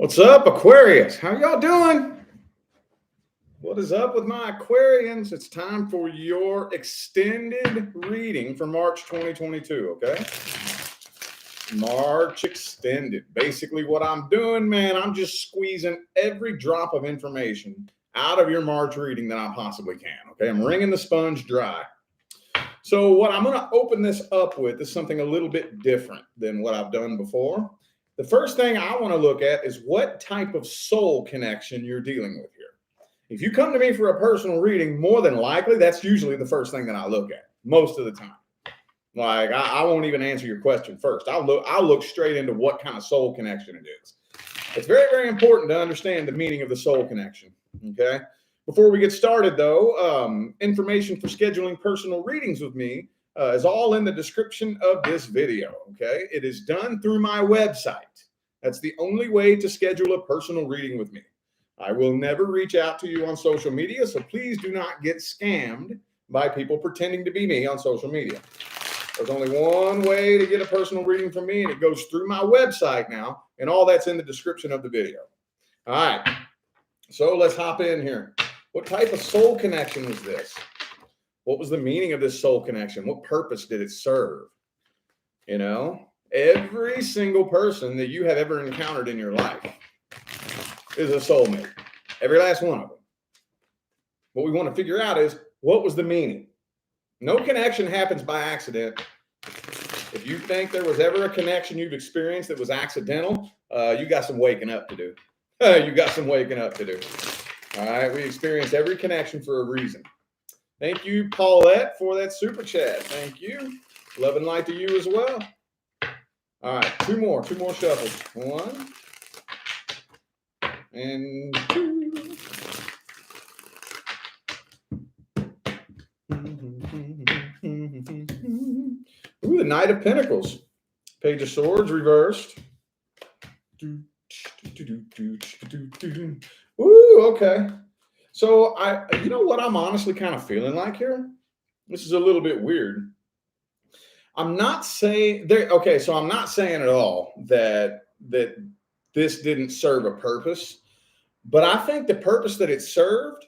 What's up, Aquarius? How y'all doing? What is up with my Aquarians? It's time for your extended reading for March 2022, okay? March extended. Basically what I'm doing, man, I'm just squeezing every drop of information out of your March reading that I possibly can, okay? I'm wringing the sponge dry. So what I'm going to open this up with is something a little bit different than what I've done before. The first thing I want to look at is what type of soul connection you're dealing with here. If you come to me for a personal reading, more than likely, that's usually the first thing that I look at most of the time. Like I won't even answer your question first. I'll look straight into what kind of soul connection it is. It's very, very important to understand the meaning of the soul connection. Okay. Before we get started, though, information for scheduling personal readings with me is all in the description of this video. Okay. It is done through my website. That's the only way to schedule a personal reading with me. I will never reach out to you on social media, so please do not get scammed by people pretending to be me on social media. There's only one way to get a personal reading from me, and it goes through my website now, and all that's in the description of the video. All right, so let's hop in here. What type of soul connection was this? What was the meaning of this soul connection? What purpose did it serve? You know, every single person that you have ever encountered in your life is a soulmate. Every last one of them. What we want to figure out is, what was the meaning? No connection happens by accident. If you think there was ever a connection you've experienced that was accidental, you got some waking up to do. You got some waking up to do. All right, we experience every connection for a reason. Thank you, Paulette, for that super chat. Thank you. Love and light to you as well. All right, two more shuffles. One and two. Ooh, the Knight of Pentacles. Page of Swords reversed. Ooh, okay. So you know what I'm honestly kind of feeling like here? This is a little bit weird. I'm not saying so I'm not saying at all that this didn't serve a purpose, but I think the purpose that it served,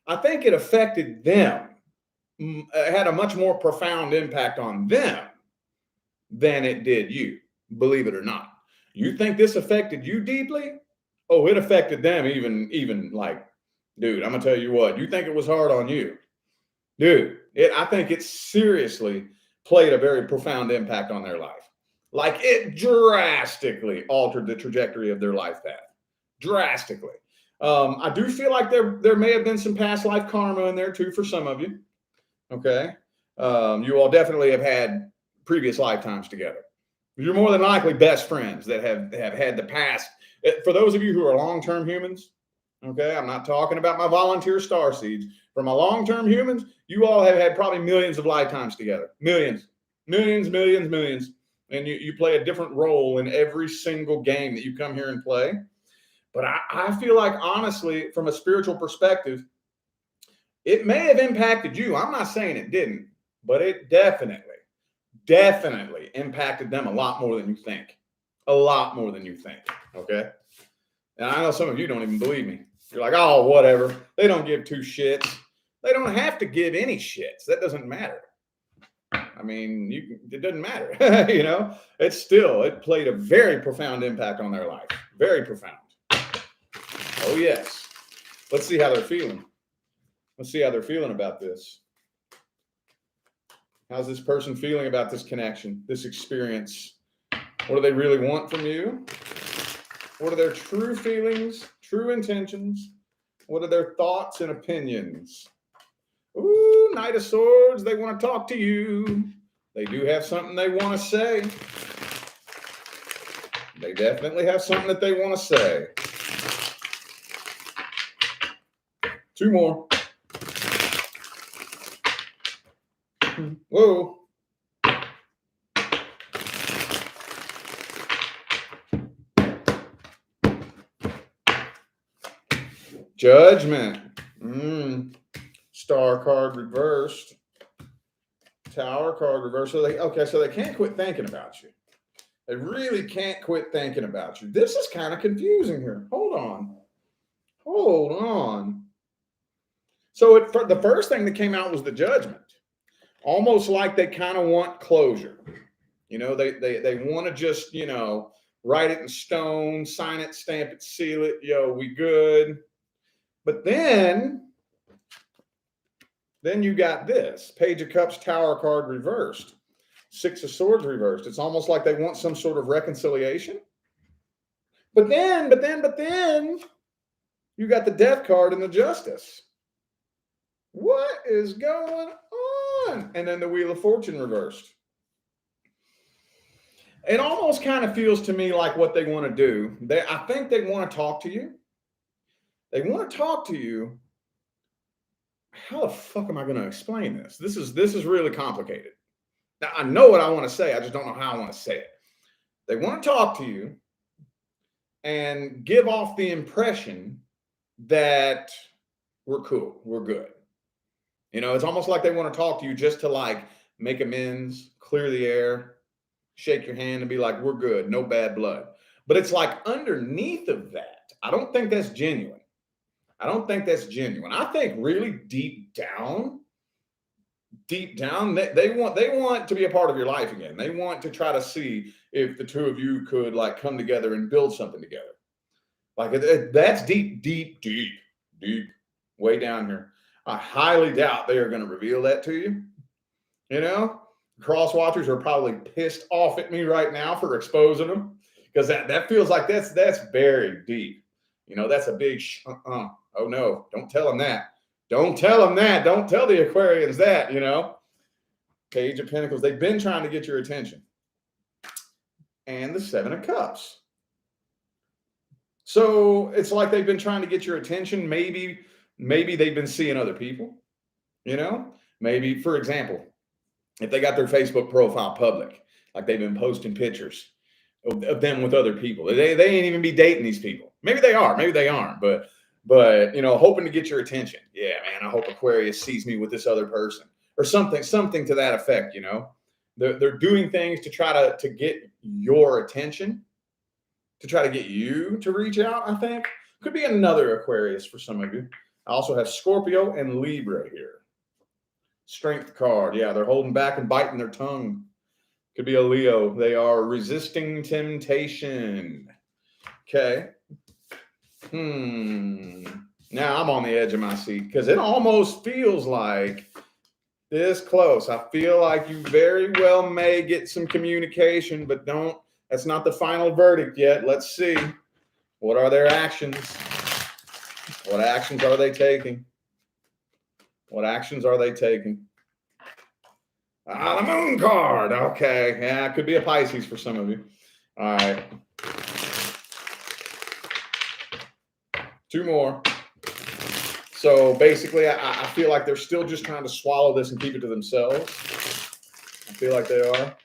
I think it affected them. It had a much more profound impact on them than it did you, believe it or not. You think this affected you deeply? Oh, it affected them even like, dude, I'm gonna tell you what, you think it was hard on you. Dude, I think it seriously played a very profound impact on their life. Like it drastically altered the trajectory of their life path. Drastically. I do feel like there may have been some past life karma in there too for some of you. Okay. You all definitely have had previous lifetimes together. You're more than likely best friends that have had the past. For those of you who are long-term humans, okay, I'm not talking about my volunteer starseeds. For my long-term humans, you all have had probably millions of lifetimes together. Millions. And you play a different role in every single game that you come here and play. But I feel like, honestly, from a spiritual perspective, it may have impacted you. I'm not saying it didn't, but it definitely impacted them a lot more than you think. A lot more than you think, okay? And I know some of you don't even believe me. You're like, oh, whatever. They don't give two shits. They don't have to give any shits. That doesn't matter. I mean, it doesn't matter. You know, it played a very profound impact on their life. Very profound. Oh, yes. Let's see how they're feeling. Let's see how they're feeling about this. How's this person feeling about this connection, this experience? What do they really want from you? What are their true feelings, true intentions? What are their thoughts and opinions? Ooh, Knight of Swords, they want to talk to you. They do have something they want to say. They definitely have something that they want to say. Two more. Whoa. Judgment. Star card reversed. Tower card reversed. So they can't quit thinking about you. They really can't quit thinking about you. This is kind of confusing here. Hold on. Hold on. So the first thing that came out was the Judgment. Almost like they kind of want closure. You know, they want to just, you know, write it in stone, sign it, stamp it, seal it. Yo, we good. But then you got this Page of Cups, Tower card reversed, Six of Swords reversed. It's almost like they want some sort of reconciliation. But then you got the Death card and the Justice. What is going on? And then the Wheel of Fortune reversed. It almost kind of feels to me like what they want to do. I think they want to talk to you. They want to talk to you. How the fuck am I going to explain this? This is really complicated. Now, I know what I want to say. I just don't know how I want to say it. They want to talk to you and give off the impression that we're cool, we're good. You know, it's almost like they want to talk to you just to like make amends, clear the air, shake your hand and be like, we're good, no bad blood. But it's like underneath of that, I don't think that's genuine. I I think really deep down, they want to be a part of your life again. They want to try to see if the two of you could like come together and build something together. Like that's deep, way down here. I highly doubt they are going to reveal that to you. You know, cross watchers are probably pissed off at me right now for exposing them because that feels like that's very deep. You know, that's a big oh no, don't tell them that. Don't tell them that. Don't tell the Aquarians that, you know. Page of Pentacles, they've been trying to get your attention. And the Seven of Cups. So it's like they've been trying to get your attention. Maybe they've been seeing other people, you know. Maybe, for example, if they got their Facebook profile public, like they've been posting pictures of them with other people. They ain't even be dating these people. Maybe they are, maybe they aren't, but you know, hoping to get your attention. Yeah, man, I hope Aquarius sees me with this other person or something to that effect, you know. They're doing things to try to get your attention, to try to get you to reach out, I think. Could be another Aquarius for some of you. I also have Scorpio and Libra here. Strength card. Yeah, they're holding back and biting their tongue. Could be a Leo. They are resisting temptation. Okay. Now I'm on the edge of my seat because it almost feels like this close. I feel like you very well may get some communication, but that's not the final verdict yet. Let's see. What are their actions? What actions are they taking? What actions are they taking? The Moon card. Okay. Yeah, it could be a Pisces for some of you. All right. Two more. So basically, I feel like they're still just trying to swallow this and keep it to themselves. I feel like they are.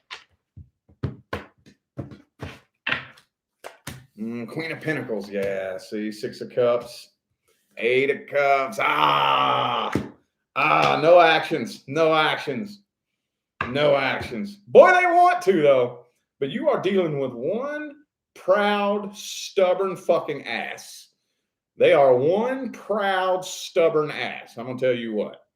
Queen of Pentacles. Yeah. See, Six of Cups. Eight of Cups. No actions. Boy, they want to, though. But you are dealing with one proud, stubborn fucking ass. They are one proud, stubborn ass. I'm going to tell you what.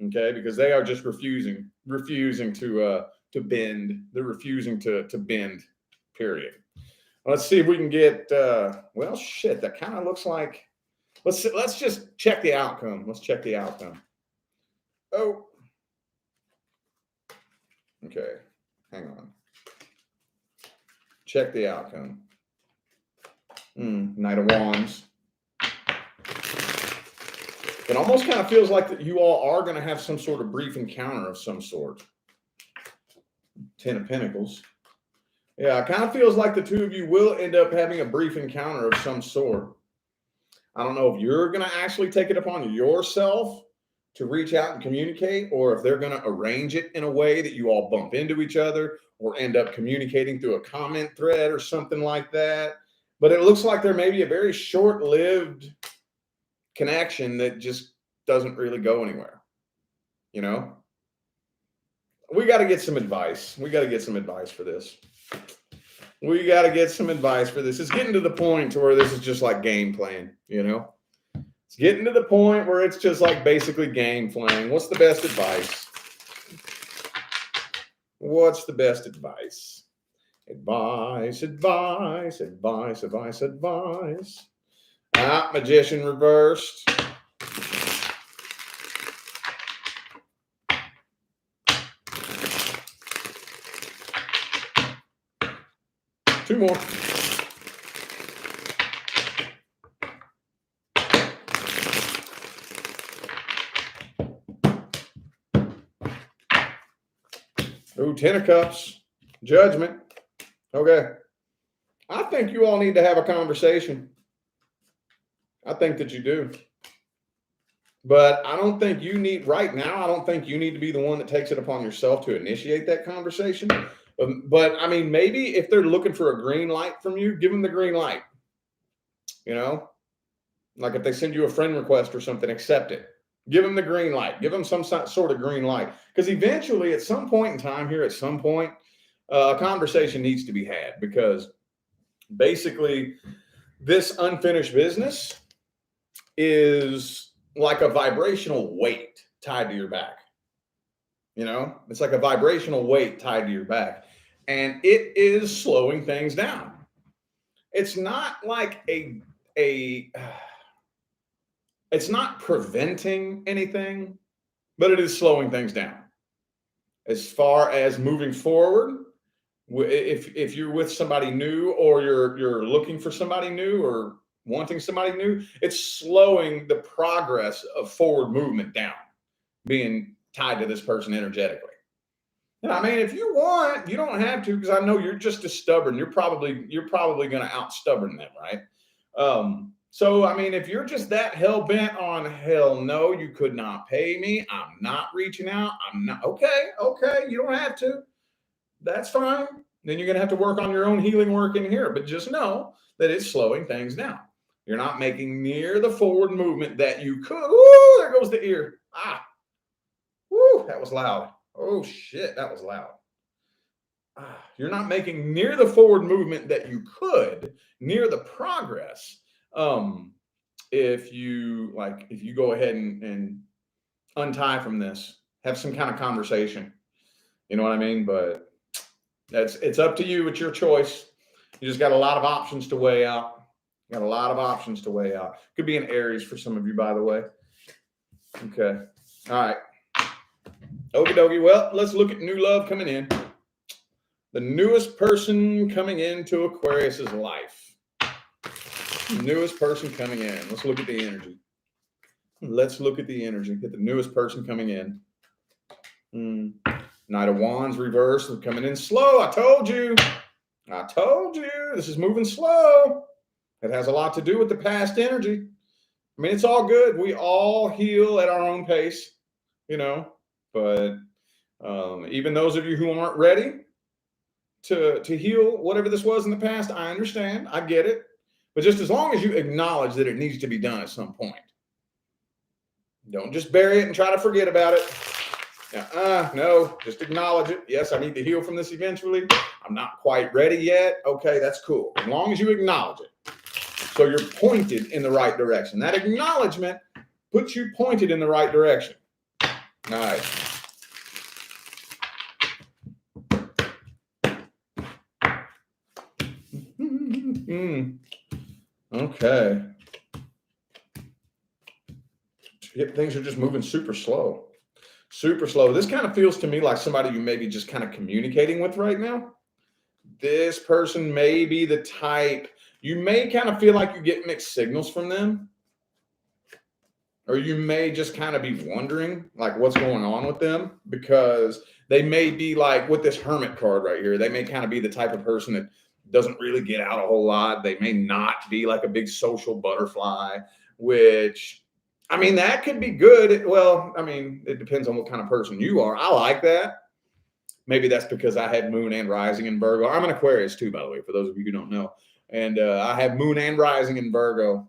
Okay? Because they are just refusing to bend. They're refusing to bend, period. Let's see if we can get, well, shit, that kind of looks like, let's just check the outcome. Let's check the outcome. Oh. Okay, hang on. Check the outcome. Knight of Wands. It almost kind of feels like that you all are going to have some sort of brief encounter of some sort. Ten of Pentacles. Yeah, it kind of feels like the two of you will end up having a brief encounter of some sort. I don't know if you're going to actually take it upon yourself to reach out and communicate, or if they're going to arrange it in a way that you all bump into each other or end up communicating through a comment thread or something like that. But it looks like there may be a very short-lived connection that just doesn't really go anywhere. You know? We got to get some advice. We got to get some advice for this. We got to get some advice for this. It's getting to the point to where this is just like game playing, you know? It's getting to the point where it's just like basically game playing. What's the best advice? What's the best advice? Advice, advice, advice, advice, advice. Ah, magician reversed. Two more. Ooh, 10 of cups. Judgment. Okay. I think you all need to have a conversation. I think that you do. But I don't think you need, right now, I don't think you need to be the one that takes it upon yourself to initiate that conversation. But I mean, maybe if they're looking for a green light from you, give them the green light. You know, like if they send you a friend request or something, accept it. Give them the green light. Give them some sort of green light. Because eventually, at some point in time here, at some point, a conversation needs to be had. Because basically, this unfinished business is like a vibrational weight tied to your back. You know, it's like a vibrational weight tied to your back. And it is slowing things down. It's not like it's not preventing anything, but it is slowing things down. As far as moving forward, if you're with somebody new or you're looking for somebody new or wanting somebody new, it's slowing the progress of forward movement down, being tied to this person energetically. And I mean, if you want, you don't have to, because I know you're just as stubborn. You're probably going to out stubborn them, right? So I mean, if you're just that hell bent on hell no, you could not pay me. I'm not reaching out. I'm not okay. You don't have to. That's fine. Then you're gonna have to work on your own healing work in here. But just know that it's slowing things down. You're not making near the forward movement that you could. Ooh, there goes the ear. Ah, woo, that was loud. Oh shit, that was loud. You're not making near the forward movement that you could, near the progress. If you go ahead and untie from this, have some kind of conversation. You know what I mean? But it's up to you. It's your choice. You just got a lot of options to weigh out. Got a lot of options to weigh out. Could be an Aries for some of you, by the way. Okay. All right. Okie dokie. Well, let's look at new love coming in. The newest person coming into Aquarius's life. Newest person coming in. Let's look at the energy. Let's look at the energy. Get the newest person coming in. Knight of Wands reverse, coming in slow. I told you. This is moving slow. It has a lot to do with the past energy. I mean, it's all good. We all heal at our own pace, you know. But even those of you who aren't ready to heal whatever this was in the past, I understand. I get it. But just as long as you acknowledge that it needs to be done at some point. Don't just bury it and try to forget about it. No, just acknowledge it. Yes, I need to heal from this eventually. I'm not quite ready yet. Okay, that's cool. As long as you acknowledge it. So you're pointed in the right direction. That acknowledgement puts you pointed in the right direction. All right. Okay. Things are just moving super slow. Super slow. This kind of feels to me like somebody you may be just kind of communicating with right now. This person may be the type, you may kind of feel like you get mixed signals from them. Or you may just kind of be wondering like what's going on with them, because they may be like with this Hermit card right here. They may kind of be the type of person that doesn't really get out a whole lot. They may not be like a big social butterfly, which, I mean, that could be good. Well, I mean, it depends on what kind of person you are. I like that. Maybe that's because I had moon and rising in Virgo. I'm an Aquarius too, by the way, for those of you who don't know. And I have moon and rising in Virgo.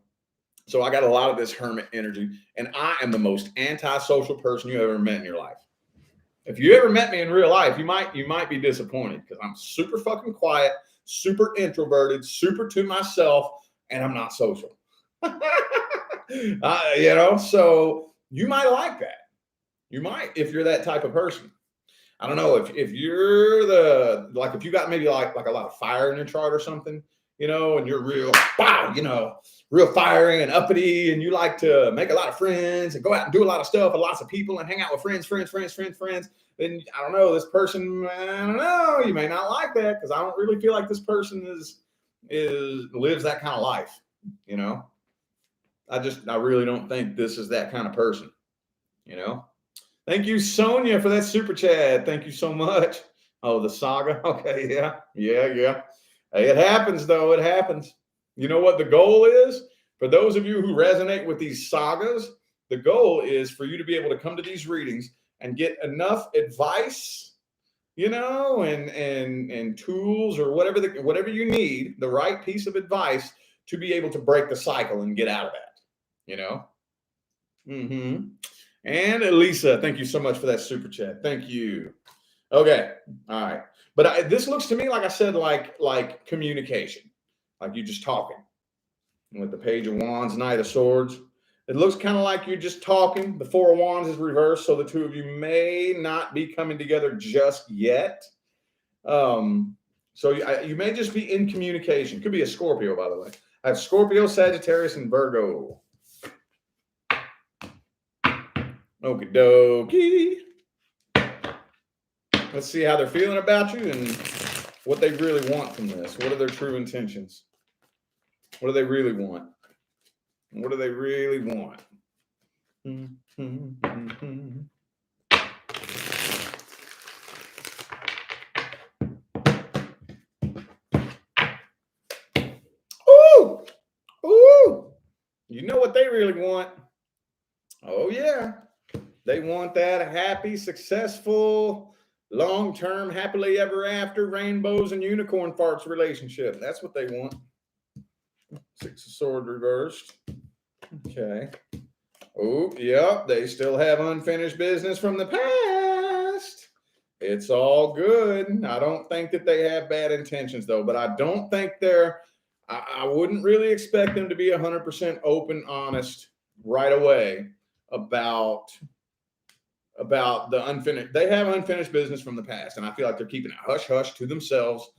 So I got a lot of this Hermit energy. And I am the most antisocial person you ever met in your life. If you ever met me in real life, you might be disappointed because I'm super fucking quiet, super introverted, super to myself, and I'm not social. So you might like that. You might, if you're that type of person. I don't know if you're if you got maybe like a lot of fire in your chart or something, and you're real, wow, real fiery and uppity, and you like to make a lot of friends and go out and do a lot of stuff with lots of people and hang out with friends. Then I don't know, this person, I don't know, you may not like that, because I don't really feel like this person lives that kind of life. I really don't think this is that kind of person. Thank you, Sonia, for that super chat. Thank you so much. Oh, the saga. Okay, yeah. Hey, it happens, though. It happens. You know what the goal is? For those of you who resonate with these sagas, the goal is for you to be able to come to these readings and get enough advice, and tools, or whatever you need, the right piece of advice to be able to break the cycle and get out of that. Mm-hmm. And Elisa, thank you so much for that super chat. Thank you. Okay. All right. But this looks to me, like I said, like communication, like you're just talking. With the Page of Wands, Knight of Swords, it looks kind of like you're just talking. The Four of Wands is reversed, so the two of you may not be coming together just yet. So you may just be in communication. Could be a Scorpio, by the way. I have Scorpio, Sagittarius, and Virgo. Okie dokie. Let's see how they're feeling about you and what they really want from this. What are their true intentions? What do they really want? What do they really want? Ooh! Ooh! You know what they really want? Oh, yeah. They want that happy, successful, long-term, happily ever after, rainbows and unicorn farts relationship. That's what they want. Six of Swords reversed. Okay. Oh, yep. They still have unfinished business from the past. It's all good. I don't think that they have bad intentions, though, but I don't think I wouldn't really expect them to be 100% open, honest right away about the unfinished. They have unfinished business from the past, and I feel like they're keeping it hush hush to themselves,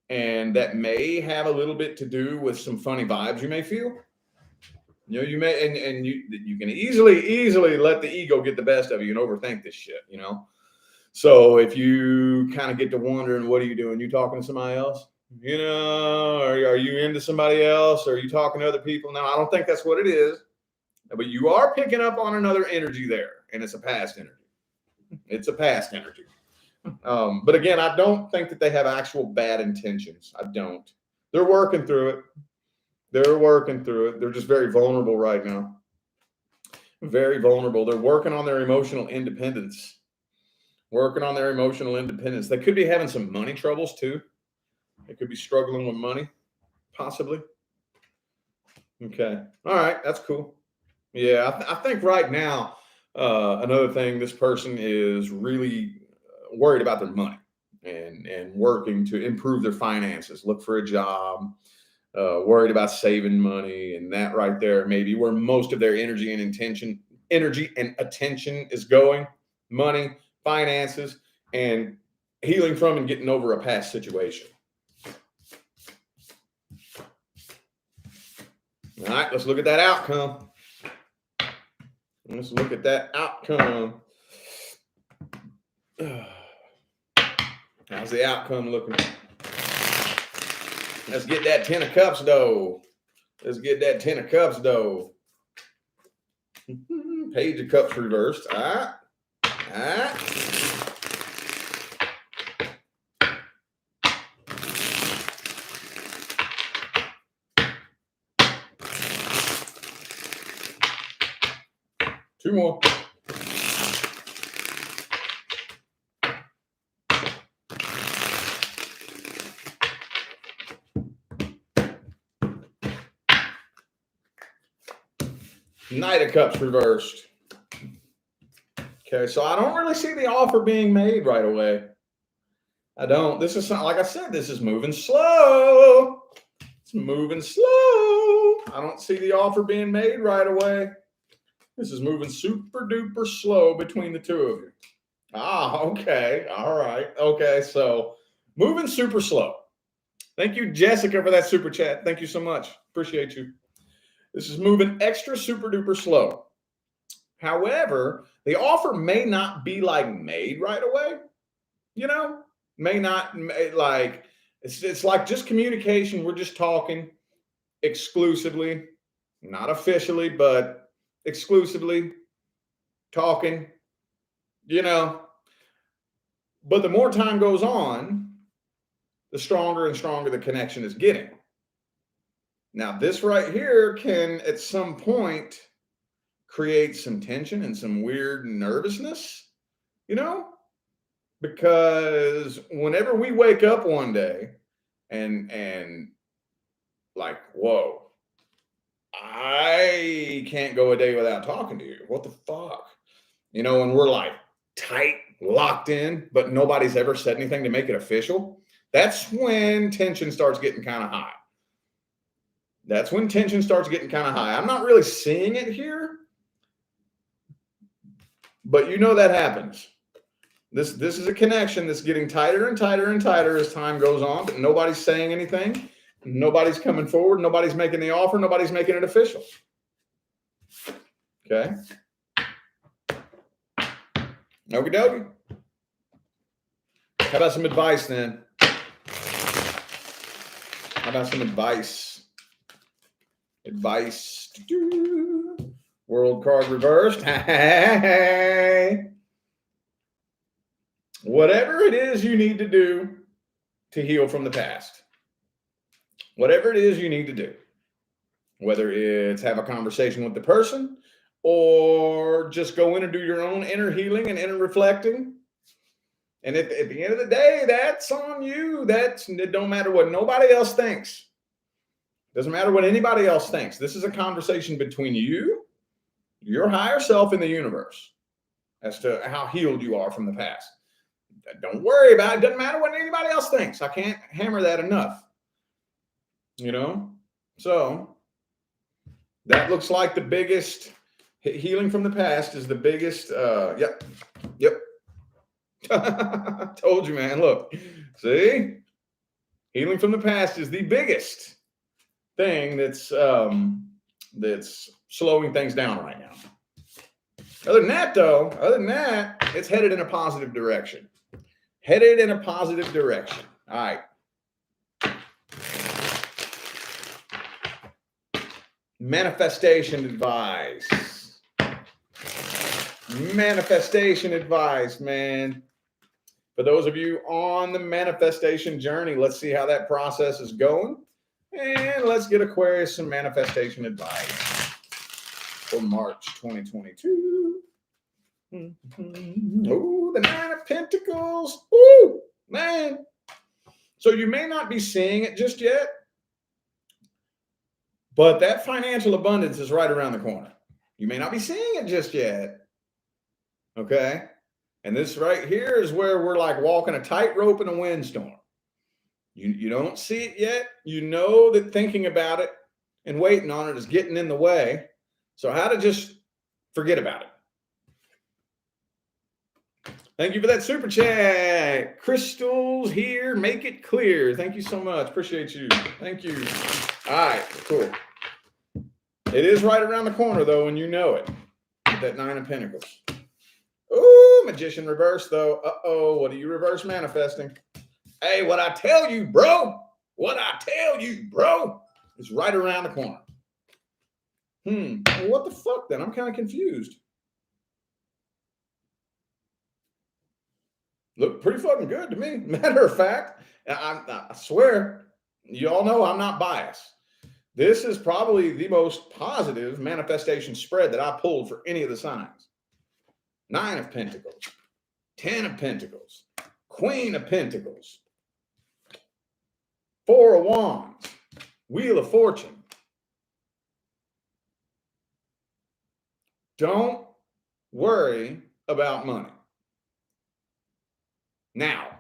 and that may have a little bit to do with some funny vibes you may feel. You may, and you can easily let the ego get the best of you and overthink this shit. So if you kind of get to wondering, what are you doing? You talking to somebody else? Are you into somebody else? Or are you talking to other people? No, I don't think that's what it is. But you are picking up on another energy there, and it's a past energy. It's a past energy. But again, I don't think that they have actual bad intentions. I don't. They're working through it. They're just very vulnerable right now. Very vulnerable. They're working on their emotional independence. They could be having some money troubles too. They could be struggling with money, possibly. Okay. All right. That's cool. Yeah. I think right now, another thing, this person is really worried about their money and working to improve their finances, look for a job, worried about saving money, and that right there may be where most of their energy and attention is going. Money, finances, and healing from and getting over a past situation. All right, let's look at that outcome. How's the outcome looking? Let's get that 10 of Cups, though. Page of Cups reversed. All right. Two more. Knight of Cups reversed. Okay, so I don't really see the offer being made right away. I don't. This is not, like I said, this is moving slow. It's moving slow. I don't see the offer being made right away. This is moving super duper slow between the two of you. Ah, okay. All right. Okay. So moving super slow. Thank you, Jessica, for that super chat. Thank you so much. Appreciate you. This is moving extra super duper slow. However, the offer may not be like made right away. You know, may not like it's like just communication. We're just talking exclusively, not officially, but exclusively talking, you know. But the more time goes on, the stronger and stronger the connection is getting. Now, this right here can at some point create some tension and some weird nervousness, you know, because whenever we wake up one day and like, whoa, I can't go a day without talking to you. What the fuck? You know, and we're like tight, locked in, but nobody's ever said anything to make it official. That's when tension starts getting kind of high. That's when tension starts getting kind of high. I'm not really seeing it here, but you know that happens. This is a connection that's getting tighter and tighter and tighter as time goes on, but nobody's saying anything. Nobody's coming forward. Nobody's making the offer. Nobody's making it official. Okay. Okie dokie. How about some advice then? How about some advice? Advice. World card reversed. Whatever it is you need to do to heal from the past. Whatever it is you need to do. Whether it's have a conversation with the person or just go in and do your own inner healing and inner reflecting. And at the end of the day, that's on you. It don't matter what nobody else thinks. Doesn't matter what anybody else thinks. This is a conversation between you, your higher self, and the universe as to how healed you are from the past. Don't worry about it. Doesn't matter what anybody else thinks. I can't hammer that enough. You know? So that looks like the biggest healing from the past is the biggest. Yep. Told you, man. Look, see, healing from the past is the biggest thing that's slowing things down right now. Other than that, it's headed in a positive direction. Headed in a positive direction. All right. Manifestation advice. Manifestation advice, man. For those of you on the manifestation journey, let's see how that process is going. And let's get Aquarius some manifestation advice for March 2022. Oh, the Nine of Pentacles. Ooh, man. So you may not be seeing it just yet, but that financial abundance is right around the corner. You may not be seeing it just yet. Okay. And this right here is where we're like walking a tightrope in a windstorm. You don't see it yet. You know that thinking about it and waiting on it is getting in the way. So how to just forget about it. Thank you for that super chat. Crystals here. Make it clear. Thank you so much. Appreciate you. Thank you. All right. Cool. It is right around the corner, though, and you know it. With that Nine of Pentacles. Ooh, Magician reverse, though. Uh-oh. What are you reverse manifesting? Hey, what I tell you, bro. What I tell you, bro. It's right around the corner. Well, what the fuck, then? I'm kind of confused. Look pretty fucking good to me. Matter of fact, I swear, you all know I'm not biased. This is probably the most positive manifestation spread that I pulled for any of the signs. Nine of Pentacles, 10 of Pentacles, Queen of Pentacles, Four of Wands, Wheel of Fortune. Don't worry about money. Now,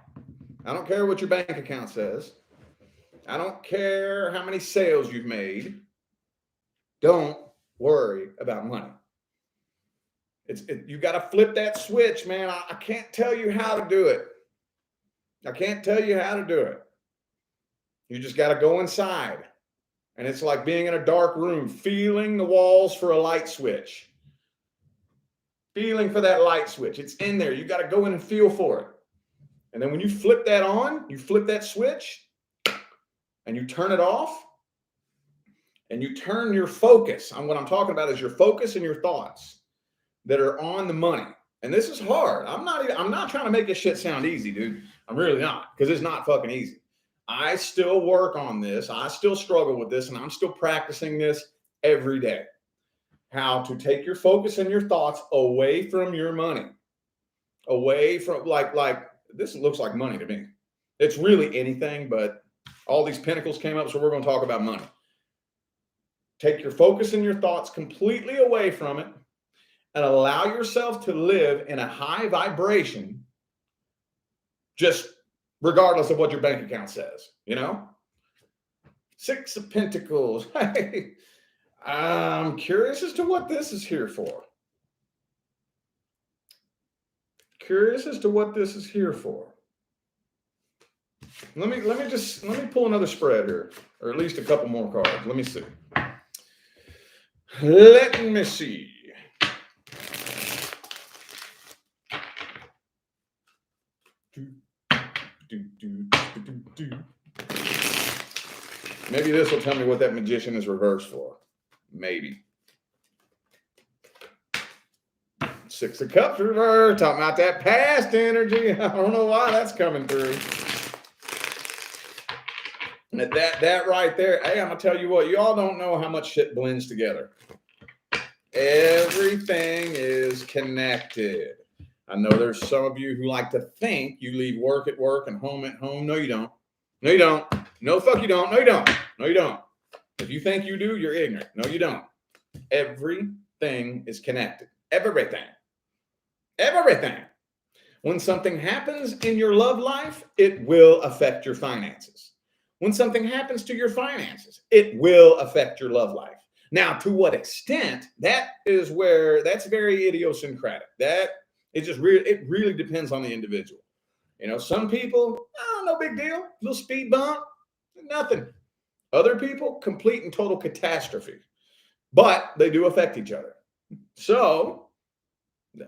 I don't care what your bank account says. I don't care how many sales you've made. Don't worry about money. You got to flip that switch, man. I can't tell you how to do it. I can't tell you how to do it. You just got to go inside. And it's like being in a dark room, feeling the walls for a light switch. Feeling for that light switch. It's in there. You got to go in and feel for it. And then when you flip that on, you flip that switch and you turn it off and you turn your focus on what I'm talking about is your focus and your thoughts that are on the money. And this is hard. I'm not trying to make this shit sound easy, dude. I'm really not, because it's not fucking easy. I still work on this. I still struggle with this, and I'm still practicing this every day. How to take your focus and your thoughts away from your money. Away from, like this looks like money to me. It's really anything, but all these pentacles came up, so we're going to talk about money. Take your focus and your thoughts completely away from it and allow yourself to live in a high vibration, just regardless of what your bank account says, you know? Six of Pentacles. Hey, I'm curious as to what this is here for. Curious as to what this is here for. Let me pull another spread here, or at least a couple more cards. Let me see. Let me see. Maybe this will tell me what that Magician is reversed for. Maybe. Six of Cups reversed. Talking about that past energy. I don't know why that's coming through. That right there. Hey, I'm going to tell you what. Y'all don't know how much shit blends together. Everything is connected. I know there's some of you who like to think you leave work at work and home at home. No, you don't. No, you don't. No, fuck you don't. No, you don't. No, you don't. If you think you do, you're ignorant. No, you don't. Everything is connected. Everything. Everything. When something happens in your love life, it will affect your finances. When something happens to your finances, it will affect your love life. Now, to what extent, that's very idiosyncratic. It really depends on the individual. You know, some people, no big deal, little speed bump, nothing. Other people, complete and total catastrophe. But they do affect each other. So,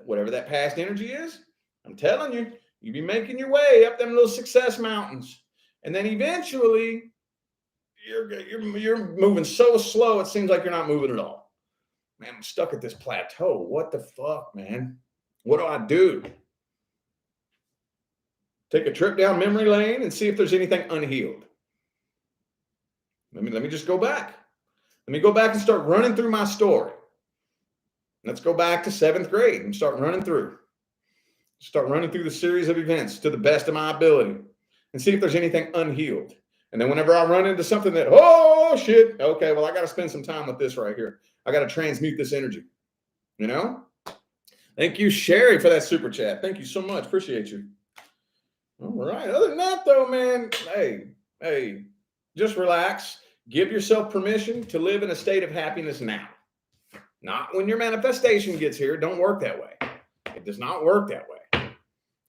whatever that past energy is, I'm telling you, you be making your way up them little success mountains. And then eventually, you're moving so slow, it seems like you're not moving at all. Man, I'm stuck at this plateau. What the fuck, man? What do I do? Take a trip down memory lane and see if there's anything unhealed. Let me just go back. Let me go back and start running through my story. Let's go back to 7th grade and start running through. Start running through the series of events to the best of my ability and see if there's anything unhealed. And then whenever I run into something that, oh, shit, okay, well, I got to spend some time with this right here. I got to transmute this energy, you know? Thank you, Sherry, for that super chat. Thank you so much. Appreciate you. All right. Other than that, though, man, hey, just relax. Give yourself permission to live in a state of happiness now. Not when your manifestation gets here. Don't work that way. It does not work that way.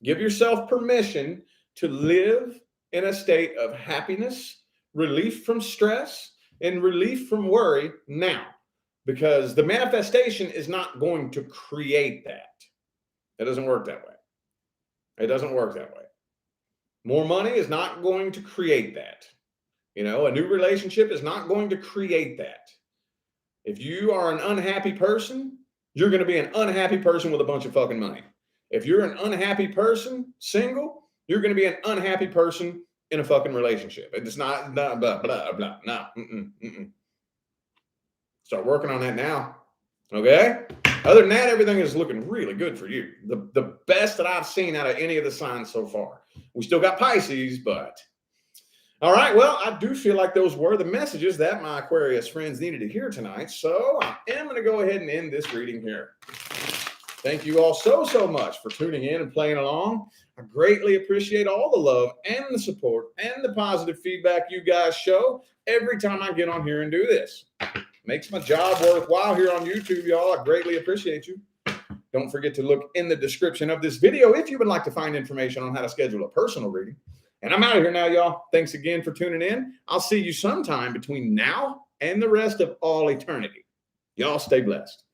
Give yourself permission to live in a state of happiness, relief from stress, and relief from worry now. Because the manifestation is not going to create that. It doesn't work that way. It doesn't work that way. More money is not going to create that. You know, a new relationship is not going to create that. If you are an unhappy person, you're going to be an unhappy person with a bunch of fucking money. If you're an unhappy person, single, you're going to be an unhappy person in a fucking relationship. It's not blah, blah, blah. No. Start working on that now. Okay? Other than that, everything is looking really good for you. The best that I've seen out of any of the signs so far. We still got Pisces, but... All right, well, I do feel like those were the messages that my Aquarius friends needed to hear tonight. So I am going to go ahead and end this reading here. Thank you all so much for tuning in and playing along. I greatly appreciate all the love and the support and the positive feedback you guys show every time I get on here and do this. Makes my job worthwhile here on YouTube, y'all. I greatly appreciate you. Don't forget to look in the description of this video if you would like to find information on how to schedule a personal reading. And I'm out of here now, y'all. Thanks again for tuning in. I'll see you sometime between now and the rest of all eternity. Y'all stay blessed.